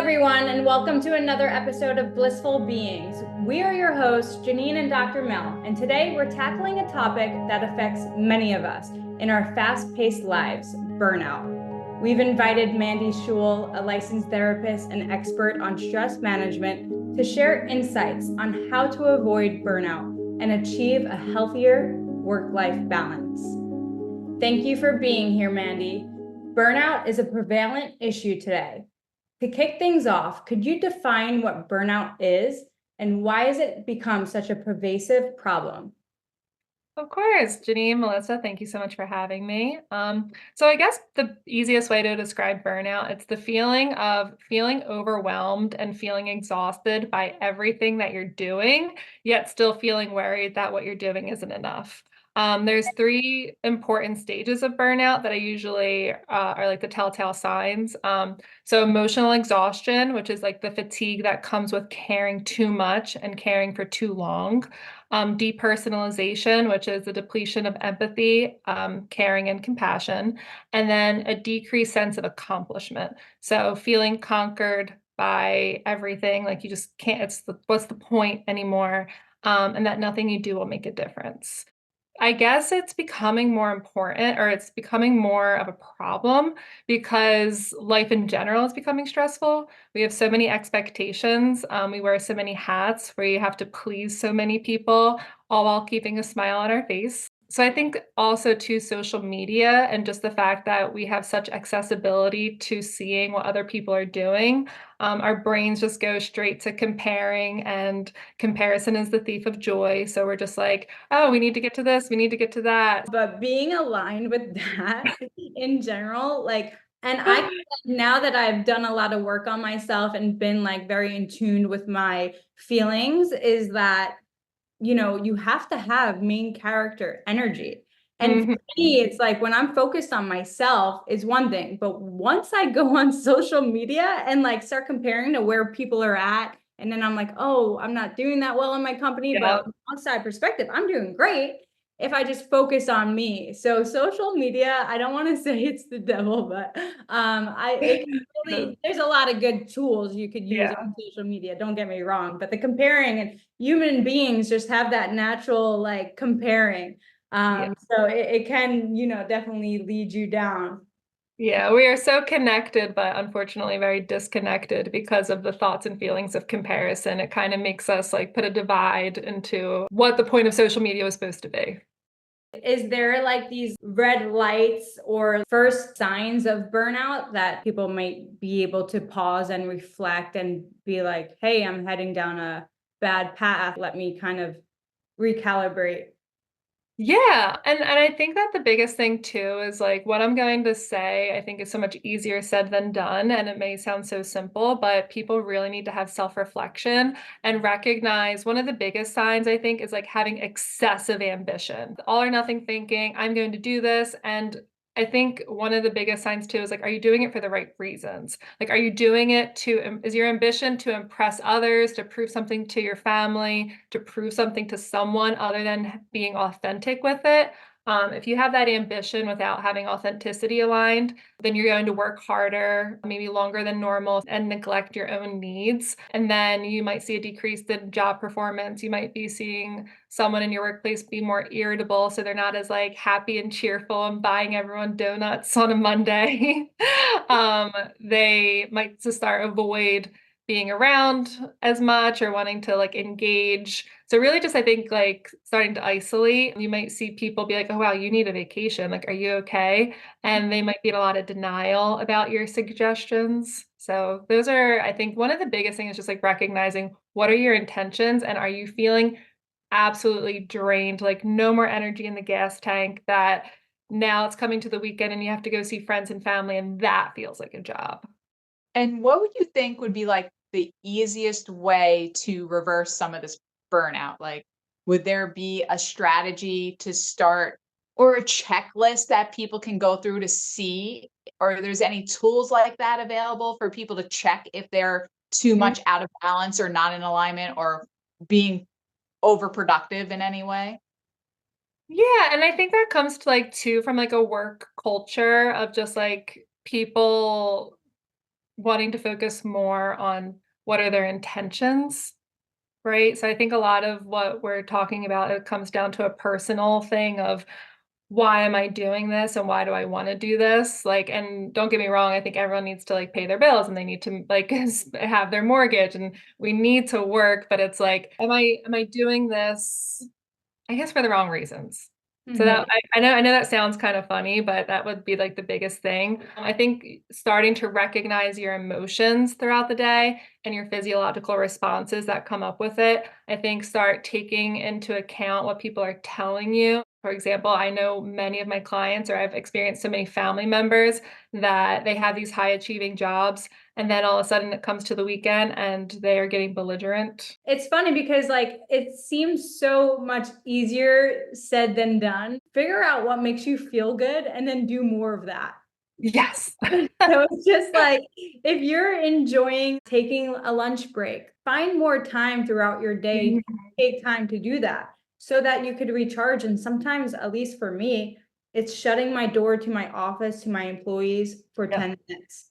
everyone, and welcome to another episode of Blissful Beings. We are your hosts, Janine and Dr. Mel, and today we're tackling a topic that affects many of us in our fast-paced lives, burnout. We've invited Mandy Schul, a licensed therapist and expert on stress management, to share insights on how to avoid burnout and achieve a healthier work-life balance. Thank you for being here, Mandy. Burnout is a prevalent issue today. To kick things off, could you define what burnout is and why has it become such a pervasive problem? Of course, Janine, Melissa, thank you so much for having me. So I guess the easiest way to describe burnout, it's the feeling of feeling overwhelmed and feeling exhausted by everything that you're doing, yet still feeling worried that what you're doing isn't enough. There's three important stages of burnout that I usually are like the telltale signs. So emotional exhaustion, which is like the fatigue that comes with caring too much and caring for too long. Depersonalization, which is the depletion of empathy, caring, and compassion, and then a decreased sense of accomplishment. So feeling conquered by everything, like you just can't, what's the point anymore? And that nothing you do will make a difference. I guess it's becoming more important or it's becoming more of a problem because life in general is becoming stressful. We have so many expectations. We wear so many hats where you have to please so many people, all while keeping a smile on our face. So I think also to social media and just the fact that we have such accessibility to seeing what other people are doing, our brains just go straight to comparing, and comparison is the thief of joy. So we're just like, oh, we need to get to this, we need to get to that. But being aligned with that in general, and I now that I've done a lot of work on myself and been like very in tune with my feelings, is that you have to have main character energy. And for Mhm. me, it's like when I'm focused on myself is one thing, but once I go on social media and like start comparing to where people are at, and then I'm like, oh, I'm not doing that well in my company, but Yeah. from outside perspective, I'm doing great if I just focus on me. So social media, I don't want to say it's the devil, but it can really, there's a lot of good tools you could use Yeah. on social media, don't get me wrong, but the comparing, and human beings just have that natural like comparing. Yeah. So it can, definitely lead you down. Yeah, we are so connected, but unfortunately very disconnected because of the thoughts and feelings of comparison. It kind of makes us like put a divide into what the point of social media was supposed to be. Is there like these red lights or first signs of burnout that people might be able to pause and reflect and be like, hey, I'm heading down a bad path. Let me kind of recalibrate. Yeah, and I think that the biggest thing too is like what I'm going to say, I think is so much easier said than done. And it may sound so simple, but people really need to have self-reflection and recognize one of the biggest signs, I think, is like having excessive ambition. All or nothing thinking, I'm going to do this. And I think one of the biggest signs too is like, are you doing it for the right reasons? Like, are you doing it is your ambition to impress others, to prove something to your family, to prove something to someone other than being authentic with it? If you have that ambition without having authenticity aligned, then you're going to work harder, maybe longer than normal, and neglect your own needs. And then you might see a decrease in job performance. You might be seeing someone in your workplace be more irritable, so they're not as like happy and cheerful and buying everyone donuts on a Monday. um, they might just start avoid being around as much or wanting to like engage. So really just I think like starting to isolate. You might see people be like, "Oh wow, you need a vacation. Like, are you okay?" And they might be in a lot of denial about your suggestions. So those are, I think, one of the biggest things is just like recognizing what are your intentions and are you feeling absolutely drained, like no more energy in the gas tank, that now it's coming to the weekend and you have to go see friends and family and that feels like a job. And what would you think would be like the easiest way to reverse some of this burnout? Like, would there be a strategy to start or a checklist that people can go through to see, or there's any tools like that available for people to check if they're too Mhm. much out of balance or not in alignment or being overproductive in any way? Yeah, and I think that comes to like too from like a work culture of just like people wanting to focus more on what are their intentions, right? So I think a lot of what we're talking about, it comes down to a personal thing of why am I doing this and why do I want to do this? Like, and don't get me wrong, I think everyone needs to like pay their bills and they need to like have their mortgage and we need to work, but it's like, am I doing this, I guess, for the wrong reasons? So that Mhm. I know that sounds kind of funny, but that would be like the biggest thing. I think starting to recognize your emotions throughout the day and your physiological responses that come up with it. I think start taking into account what people are telling you. For example, I know many of my clients, or I've experienced so many family members that they have these high achieving jobs, and then all of a sudden it comes to the weekend and they are getting belligerent. It's funny because like it seems so much easier said than done. Figure out what makes you feel good and then do more of that. Yes. So it's just like if you're enjoying taking a lunch break, find more time throughout your day to take time to do that so that you could recharge. And sometimes, at least for me, it's shutting my door to my office, to my employees for Yep. 10 minutes.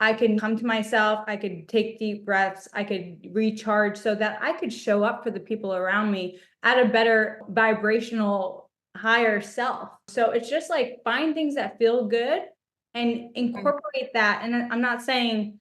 I can come to myself, I could take deep breaths, I could recharge so that I could show up for the people around me at a better vibrational, higher self. So it's just like find things that feel good and incorporate that. And I'm not saying,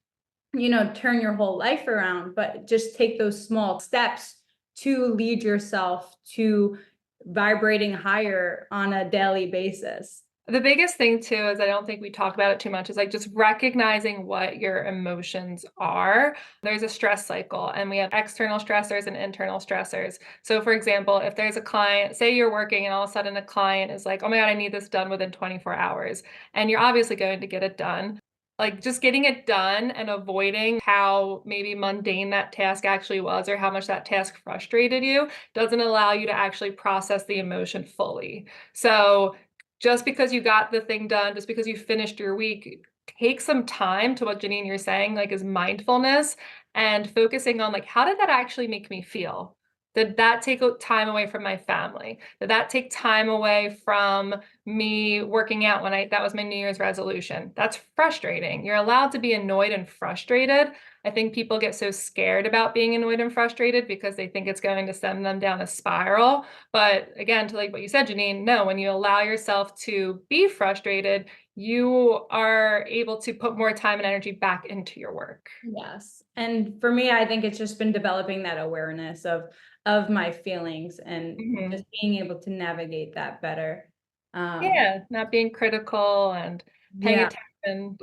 turn your whole life around, but just take those small steps to lead yourself to vibrating higher on a daily basis. The biggest thing too is I don't think we talk about it too much is like just recognizing what your emotions are. There's a stress cycle and we have external stressors and internal stressors. So for example, if there's a client, say you're working and all of a sudden a client is like, "Oh my God, I need this done within 24 hours." And you're obviously going to get it done. Like just getting it done and avoiding how maybe mundane that task actually was or how much that task frustrated you doesn't allow you to actually process the emotion fully. So just because you got the thing done, just because you finished your week, take some time to what Janine you're saying, like is mindfulness and focusing on like, how did that actually make me feel? Did that take time away from my family? Did that take time away from me working out when that was my New Year's resolution? That's frustrating. You're allowed to be annoyed and frustrated. I think people get so scared about being annoyed and frustrated because they think it's going to send them down a spiral. But again, to like what you said, Janine, no, when you allow yourself to be frustrated, you are able to put more time and energy back into your work. Yes. And for me, I think it's just been developing that awareness of my feelings and just Mhm. being able to navigate that better. Yeah, not being critical and paying Yeah, attention.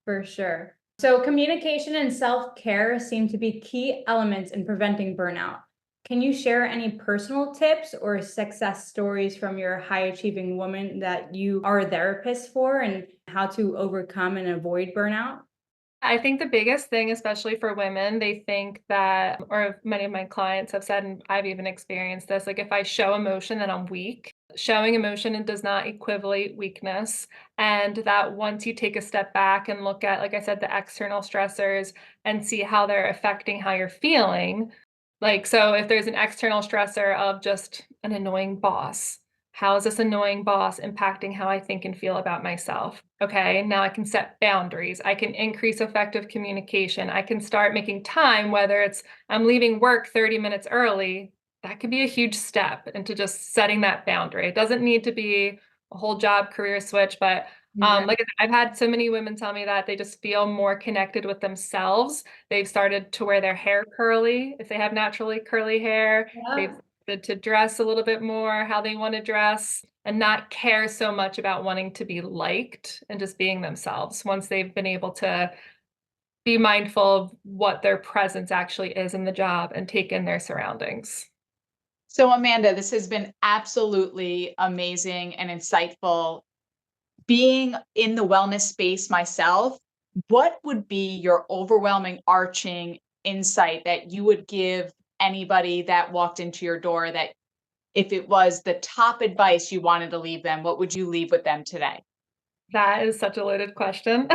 for sure. So communication and self-care seem to be key elements in preventing burnout. Can you share any personal tips or success stories from your high achieving woman that you are a therapist for and how to overcome and avoid burnout? I think the biggest thing, especially for women, they think that, or many of my clients have said, and I've even experienced this, like if I show emotion, then I'm weak. Showing emotion it does not equivalent weakness. And that once you take a step back and look at, like I said, the external stressors and see how they're affecting how you're feeling. Like, so if there's an external stressor of just an annoying boss, how is this annoying boss impacting how I think and feel about myself? Okay, now I can set boundaries. I can increase effective communication. I can start making time, whether it's I'm leaving work 30 minutes early. That could be a huge step into just setting that boundary. It doesn't need to be a whole job career switch, but Yeah. like I said, I've had so many women tell me that they just feel more connected with themselves. They've started to wear their hair curly if they have naturally curly hair. They've started to dress a little bit more how they want to dress and not care so much about wanting to be liked and just being themselves once they've been able to be mindful of what their presence actually is in the job and take in their surroundings. So, Amanda, this has been absolutely amazing and insightful. Being in the wellness space myself, what would be your overwhelming arching insight that you would give anybody that walked into your door, that if it was the top advice you wanted to leave them, what would you leave with them today? That is such a loaded question.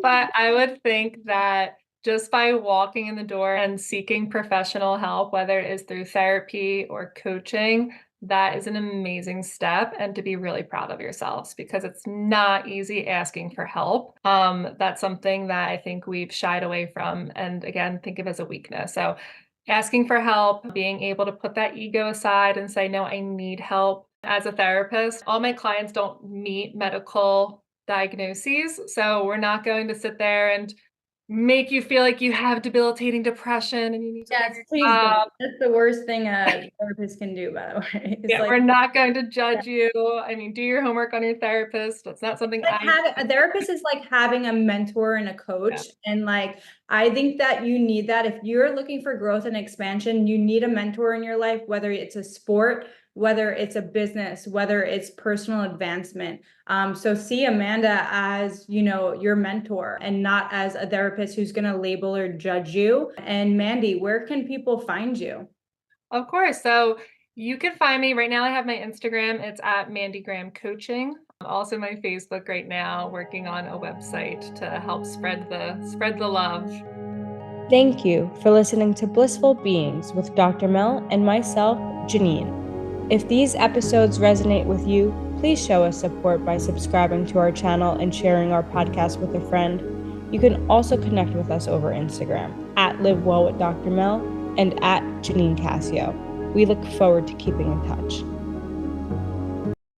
But I would think that just by walking in the door and seeking professional help, whether it is through therapy or coaching, that is an amazing step, and to be really proud of yourselves, because it's not easy asking for help. That's something that I think we've shied away from, and again, think of as a weakness. So asking for help, being able to put that ego aside and say, no, I need help. As a therapist, all my clients don't meet medical diagnoses. So we're not going to sit there and make you feel like you have debilitating depression and you need to Yes, quit your please job. don't. That's the worst thing a therapist can do, by the way. It's Yeah, like, we're not going to judge you. I mean, do your homework on your therapist. That's not something like I having a therapist is like having a mentor and a coach. Yeah. And like, I think that you need that. If you're looking for growth and expansion, you need a mentor in your life, whether it's a sport, whether it's a business, whether it's personal advancement. So see Amanda as, you know, your mentor and not as a therapist who's going to label or judge you. And Mandy, where can people find you? Of course. So you can find me right now. I have my Instagram. It's at Mandy Graham Coaching. Also my Facebook right now, working on a website to help spread the love. Thank you for listening to Blissful Beings with Dr. Mel and myself, Janine. If these episodes resonate with you, please show us support by subscribing to our channel and sharing our podcast with a friend. You can also connect with us over Instagram at Live Well with Dr. Mel and at Janine Cassio. We look forward to keeping in touch.